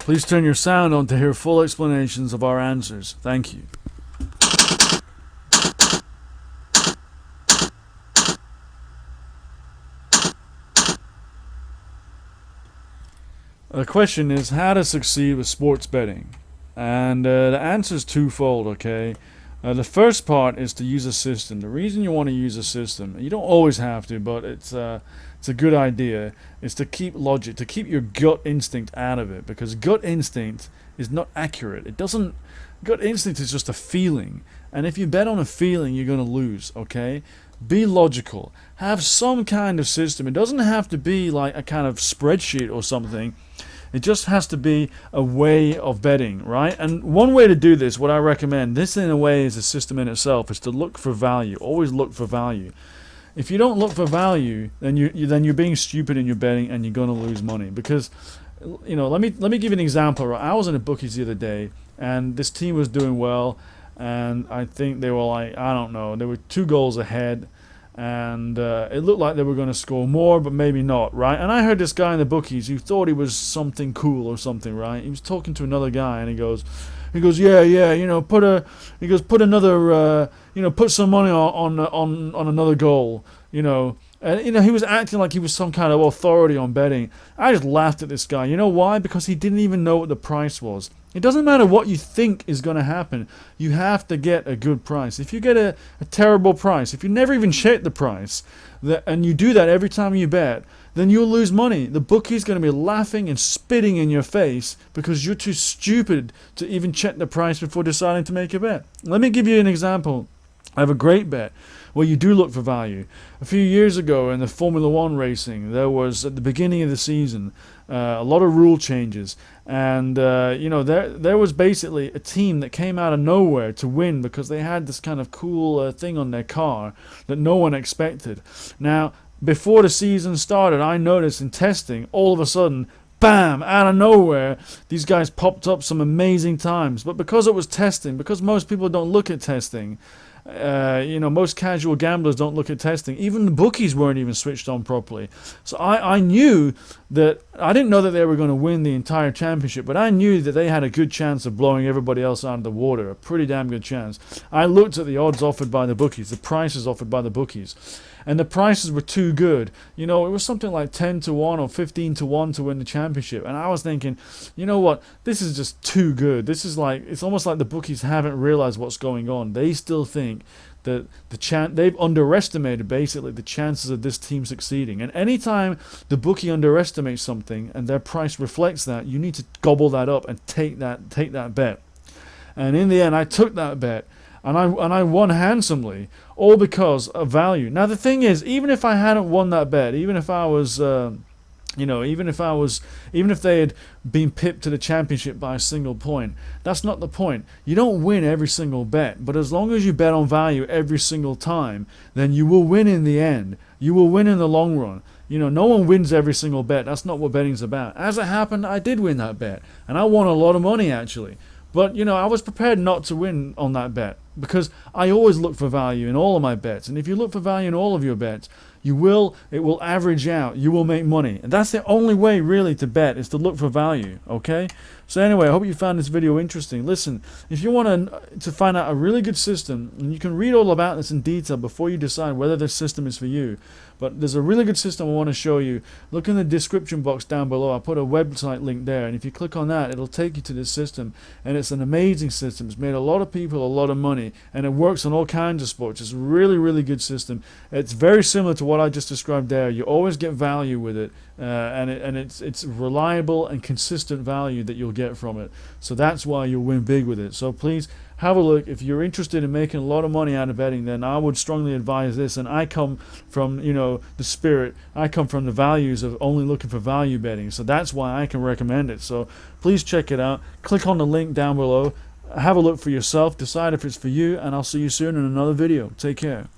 Please turn your sound on to hear full explanations of our answers. Thank you. The question is how to succeed with sports betting. And the answer is twofold, okay? The first part is to use a system. The reason you want to use a system, you don't always have to, but it's a good idea, is to keep logic, to keep your gut instinct out of it, because gut instinct is not accurate. Gut instinct is just a feeling, and if you bet on a feeling, you're going to lose, okay? Be logical. Have some kind of system. It doesn't have to be like a kind of spreadsheet or something. It just has to be a way of betting, right? And one way to do this, what I recommend, this in a way is a system in itself, is to look for value. Always look for value. If you don't look for value, then you're being stupid in your betting, and you're going to lose money. Because, you know, let me give you an example. Right? I was in a bookies the other day, and this team was doing well, and I think they were like, I don't know, they were 2 goals ahead. And it looked like they were going to score more, but maybe not, right? And I heard this guy in the bookies who thought he was something cool or something, right? He was talking to another guy, and he goes, yeah, you know, put another, you know, put some money on another goal, you know. And, you know, he was acting like he was some kind of authority on betting. I just laughed at this guy. You know why? Because he didn't even know what the price was. It doesn't matter what you think is going to happen. You have to get a good price. If you get a terrible price, if you never even check the price, and you do that every time you bet, then you'll lose money. The bookie's going to be laughing and spitting in your face because you're too stupid to even check the price before deciding to make a bet. Let me give you an example. I have a great bet where you do look for value. A few years ago in the Formula One racing, there was, at the beginning of the season, a lot of rule changes. And, you know, there was basically a team that came out of nowhere to win because they had this kind of cool thing on their car that no one expected. Now, before the season started, I noticed in testing, all of a sudden, bam, out of nowhere, these guys popped up some amazing times. But because it was testing, because most people don't look at testing, you know, most casual gamblers don't look at testing. Even the bookies weren't even switched on properly. So I knew that, I didn't know that they were going to win the entire championship, but I knew that they had a good chance of blowing everybody else out of the water, a pretty damn good chance. I looked at the odds offered by the bookies, the prices offered by the bookies, and the prices were too good. You know, it was something like 10 to 1 or 15 to 1 to win the championship. And I was thinking, you know what, this is just too good. This is like, it's almost like the bookies haven't realized what's going on. They still think that they've underestimated basically the chances of this team succeeding. And anytime the bookie underestimates something and their price reflects that, you need to gobble that up and take that bet. And in the end, I took that bet. And I won handsomely, all because of value. Now the thing is, even if I hadn't won that bet, even if I was, you know, even if they had been pipped to the championship by a single point, that's not the point. You don't win every single bet, but as long as you bet on value every single time, then you will win in the end. You will win in the long run. You know, no one wins every single bet. That's not what betting's about. As it happened, I did win that bet, and I won a lot of money actually. But, you know, I was prepared not to win on that bet because I always look for value in all of my bets. And if you look for value in all of your bets, it will average out. You will make money. And that's the only way really to bet, is to look for value, okay? So anyway, I hope you found this video interesting. Listen, if you want to find out a really good system, and you can read all about this in detail before you decide whether this system is for you, but there's a really good system I want to show you. Look in the description box down below. I put a website link there, and if you click on that, it'll take you to this system. And it's an amazing system. It's made a lot of people a lot of money, and it works on all kinds of sports. It's a really, really good system. It's very similar to what I just described there. You always get value with it, and it's reliable and consistent value that you'll get from it. So that's why you'll win big with it. So please have a look. If you're interested in making a lot of money out of betting, then I would strongly advise this. And I come from, you know, the spirit. I come from the values of only looking for value betting. So that's why I can recommend it. So please check it out. Click on the link down below. Have a look for yourself. Decide if it's for you. And I'll see you soon in another video. Take care.